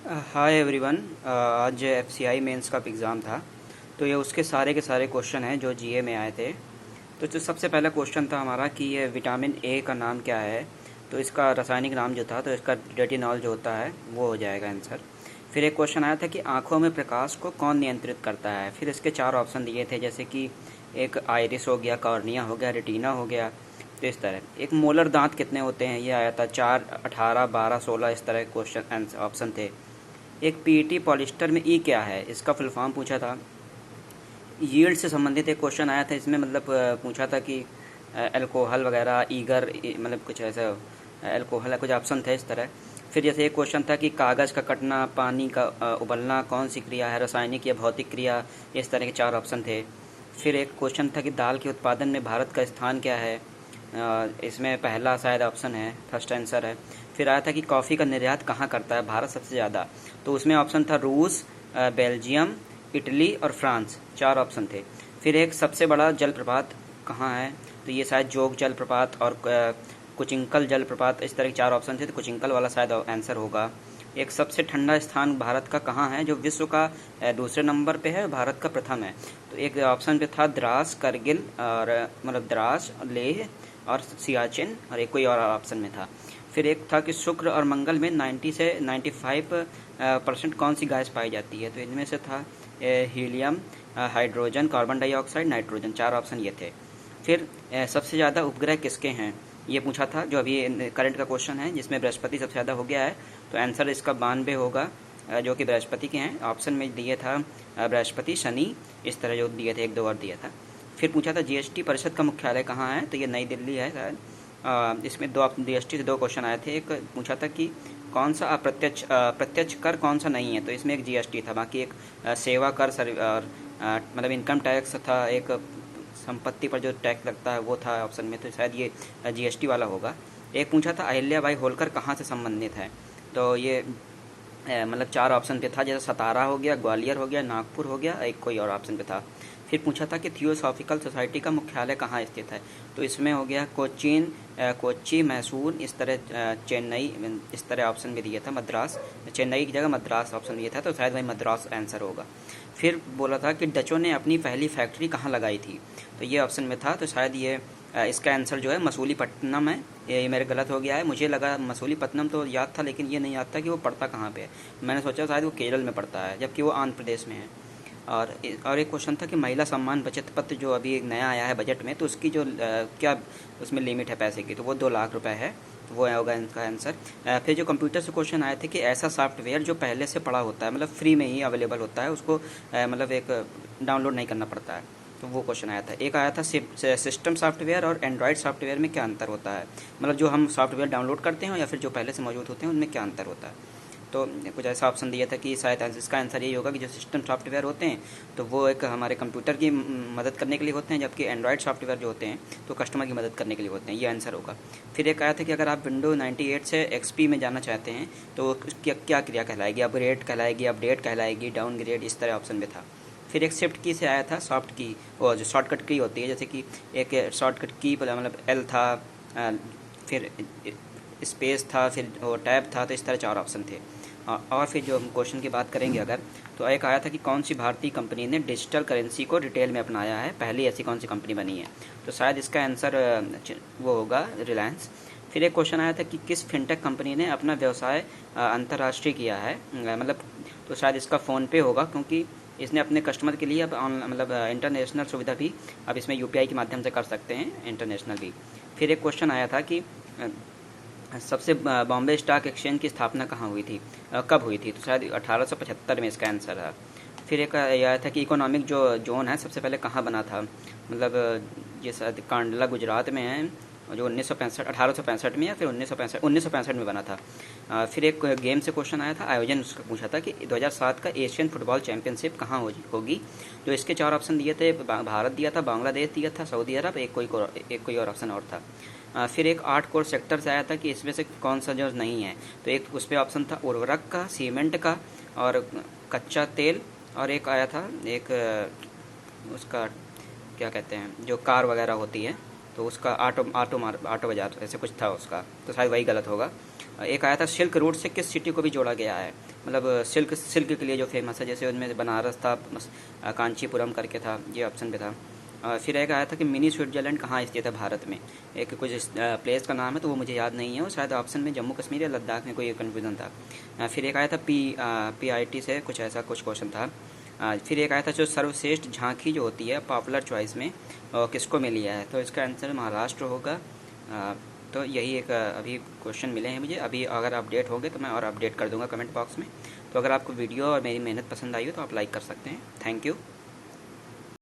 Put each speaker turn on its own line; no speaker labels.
Hi everyone. आज FCI mains का exam था। तो ये उसके सारे के सारे क्वेश्चन हैं जो जीए में आए थे। तो जो सबसे पहला क्वेश्चन था हमारा कि ये विटामिन ए का नाम क्या है। तो इसका रासायनिक नाम जो था, तो इसका रेटिनॉल जो होता है वो हो जाएगा आंसर। फिर एक क्वेश्चन आया था कि आंखों में प्रकाश को कौन नियंत्रित करता है। फिर इसके चार ऑप्शन दिए थे, जैसे कि एक आइरिस हो गया, कॉर्निया हो गया, रेटिना हो गया। तो इस तरह एक मोलर दांत कितने होते हैं ये आया था, 4, 18, 12, 16, इस तरह क्वेश्चन ऑप्शन थे। एक पीईटी पॉलिस्टर में ई क्या है, इसका फुल फॉर्म पूछा था। यील्ड से संबंधित एक क्वेश्चन आया था, इसमें मतलब पूछा था कि अल्कोहल वगैरह, ईगर, मतलब कुछ ऐसा अल्कोहल है, कुछ ऑप्शन थे इस तरह। फिर जैसे एक क्वेश्चन था कि कागज़ का कटना, पानी का उबलना कौन सी क्रिया है, रासायनिक या भौतिक क्रिया। इस तरह के चार ऑप्शन थे। फिर एक क्वेश्चन था कि दाल के उत्पादन में भारत का स्थान क्या है। इसमें पहला शायद ऑप्शन है, फर्स्ट आंसर है। फिर आया था कि कॉफ़ी का निर्यात कहाँ करता है भारत सबसे ज़्यादा। तो उसमें ऑप्शन था रूस, बेल्जियम, इटली और फ्रांस, चार ऑप्शन थे। फिर एक सबसे बड़ा जलप्रपात कहाँ है, तो ये शायद जोग जलप्रपात और कुचिंकल जलप्रपात, इस तरह के चार ऑप्शन थे। तो कुचिंकल वाला शायद आंसर होगा। एक सबसे ठंडा स्थान भारत का कहाँ है, जो विश्व का दूसरे नंबर पे है, भारत का प्रथम है। तो एक ऑप्शन पे था द्रास, करगिल और मतलब द्रास, लेह और सियाचिन, और एक कोई और ऑप्शन में था। फिर एक था कि शुक्र और मंगल में 90 से 95% कौन सी गैस पाई जाती है। तो इनमें से था helium, hydrogen, carbon dioxide, nitrogen, चार ऑप्शन ये थे। फिर सबसे ज़्यादा उपग्रह किसके हैं, ये पूछा था, जो अभी करंट का क्वेश्चन है, जिसमें बृहस्पति सबसे ज़्यादा हो गया है। तो आंसर इसका 92 होगा, जो कि बृहस्पति के हैं। ऑप्शन में दिए था बृहस्पति, शनि, इस तरह जो दिए थे, एक दो और दिया था। फिर पूछा था जीएसटी परिषद का मुख्यालय कहाँ है, तो ये नई दिल्ली है शायद। इसमें दो जीएसटी से दो क्वेश्चन आए थे। एक पूछा था कि कौन सा प्रत्यक्ष कर कौन सा नहीं है, तो इसमें एक जीएसटी था। बाकी एक सेवा कर, और मतलब इनकम टैक्स था, एक संपत्ति पर जो टैक्स लगता है वो था ऑप्शन में। तो शायद ये जीएसटी वाला होगा। एक पूछा था अहिल्या बाई होलकर कहाँ से संबंधित है। तो ये मतलब चार ऑप्शन पे था, जैसे सतारा हो गया, ग्वालियर हो गया, नागपुर हो गया, एक कोई और ऑप्शन पे था। फिर पूछा था कि थियोसॉफिकल सोसाइटी का मुख्यालय कहाँ स्थित है। तो इसमें हो गया कोचीन, कोच्चि, मैसूर, इस तरह चेन्नई, इस तरह ऑप्शन भी दिया था। मद्रास, चेन्नई की जगह मद्रास ऑप्शन दिया था, तो शायद वही मद्रास आंसर होगा। फिर बोला था कि डचों ने अपनी पहली फैक्ट्री कहाँ लगाई थी, तो ये ऑप्शन में था। तो शायद ये इसका आंसर जो है मसूलीपट्टनम है। ये मेरे गलत हो गया है, मुझे लगा मसूलीपट्टनम तो याद था, लेकिन ये नहीं याद था कि वो पड़ता कहाँ पे है। मैंने सोचा शायद वो केरल में पड़ता है, जबकि वो आंध्र प्रदेश में है। और एक क्वेश्चन था कि महिला सम्मान बचत पत्र जो अभी एक नया आया है बजट में, तो उसकी जो क्या उसमें लिमिट है पैसे की, तो वो 2 लाख रुपए है। तो वो होगा इनका आंसर। फिर जो कंप्यूटर से क्वेश्चन आए थे कि ऐसा सॉफ्टवेयर जो पहले से पड़ा होता है, मतलब फ्री में ही अवेलेबल होता है, उसको मतलब एक डाउनलोड नहीं करना पड़ता है, तो वो क्वेश्चन आया था। एक आया था सिस्टम सॉफ्टवेयर और एंड्रॉयड सॉफ्टवेयर में क्या अंतर होता है, मतलब जो हम सॉफ्टवेयर डाउनलोड करते हैं या फिर जो पहले से मौजूद होते हैं उनमें क्या अंतर होता है। तो कुछ ऐसा ऑप्शन दिया था कि शायद इसका आंसर यही होगा कि जो सिस्टम सॉफ्टवेयर होते हैं तो वो एक हमारे कंप्यूटर की मदद करने के लिए होते हैं, जबकि एंड्रॉयड सॉफ्टवेयर जो होते हैं तो कस्टमर की मदद करने के लिए होते हैं, ये आंसर होगा। फिर एक आया था कि अगर आप विंडो 98 से एक्सपी में जाना चाहते हैं तो क्या क्या क्रिया कहलाएगी, अपग्रेड कहलाएगी, अपडेट कहलाएगी, डाउनग्रेड, इस तरह ऑप्शन में था। फिर एक शिफ्ट की से आया था सॉफ्ट की, और जो शॉर्टकट की होती है, जैसे कि एक शॉर्टकट की मतलब एल था, फिर स्पेस था, फिर वो टैब था, तो इस तरह चार ऑप्शन थे। और फिर जो हम क्वेश्चन की बात करेंगे अगर, तो एक आया था कि कौन सी भारतीय कंपनी ने डिजिटल करेंसी को रिटेल में अपनाया है, पहली ऐसी कौन सी कंपनी बनी है। तो शायद इसका आंसर वो होगा रिलायंस। फिर एक क्वेश्चन आया था कि किस फिनटेक कंपनी ने अपना व्यवसाय अंतर्राष्ट्रीय किया है, मतलब तो शायद इसका फ़ोन पे होगा, क्योंकि इसने अपने कस्टमर के लिए अब मतलब इंटरनेशनल सुविधा भी अब इसमें यूपीआई के माध्यम से कर सकते हैं, इंटरनेशनल भी। फिर एक क्वेश्चन आया था कि सबसे बॉम्बे स्टॉक एक्सचेंज की स्थापना कहाँ हुई थी, कब हुई थी, तो शायद 1875 में इसका आंसर है। फिर एक यह आया था कि इकोनॉमिक जो जोन है सबसे पहले कहाँ बना था, मतलब ये शायद कांडला गुजरात में है, जो 1965 1865 में या फिर 1965 में बना था। फिर एक गेम से क्वेश्चन आया था, आयोजन उसका पूछा था कि 2007 का एशियन फुटबॉल चैंपियनशिप कहाँ होगी। जो इसके चार ऑप्शन दिए थे, भारत दिया था, बांग्लादेश दिया था, सऊदी अरब, एक कोई और ऑप्शन और था। फिर एक 8 कोर सेक्टर से आया था कि इसमें से कौन सा जो नहीं है, तो एक उस पर ऑप्शन था उर्वरक का, सीमेंट का और कच्चा तेल, और एक आया था एक उसका क्या कहते हैं जो कार वगैरह होती है, तो उसका आटो बाजार ऐसे कुछ था उसका, तो शायद वही गलत होगा। एक आया था सिल्क रोड से किस सिटी को भी जोड़ा गया है, मतलब सिल्क के लिए जो फेमस है, जैसे उनमें बनारस था, कांचीपुरम करके था, ये ऑप्शन पे था। फिर एक आया था कि मिनी स्विट्जरलैंड कहाँ स्थित है भारत में, एक कुछ प्लेस का नाम है, तो वो मुझे याद नहीं है, वो शायद ऑप्शन में जम्मू कश्मीर या लद्दाख में कोई कन्फ्यूज़न था। फिर एक आया था PIT से कुछ ऐसा कुछ क्वेश्चन था। फिर एक आया था जो सर्वश्रेष्ठ झांकी जो होती है पॉपुलर चॉइस में किसको में लिया है, तो इसका आंसर महाराष्ट्र होगा। तो यही एक अभी क्वेश्चन मिले हैं मुझे, अभी अगर अपडेट होंगे तो मैं और अपडेट कर दूंगा कमेंट बॉक्स में। तो अगर आपको वीडियो और मेरी मेहनत पसंद आई हो तो आप लाइक कर सकते हैं। Thank you.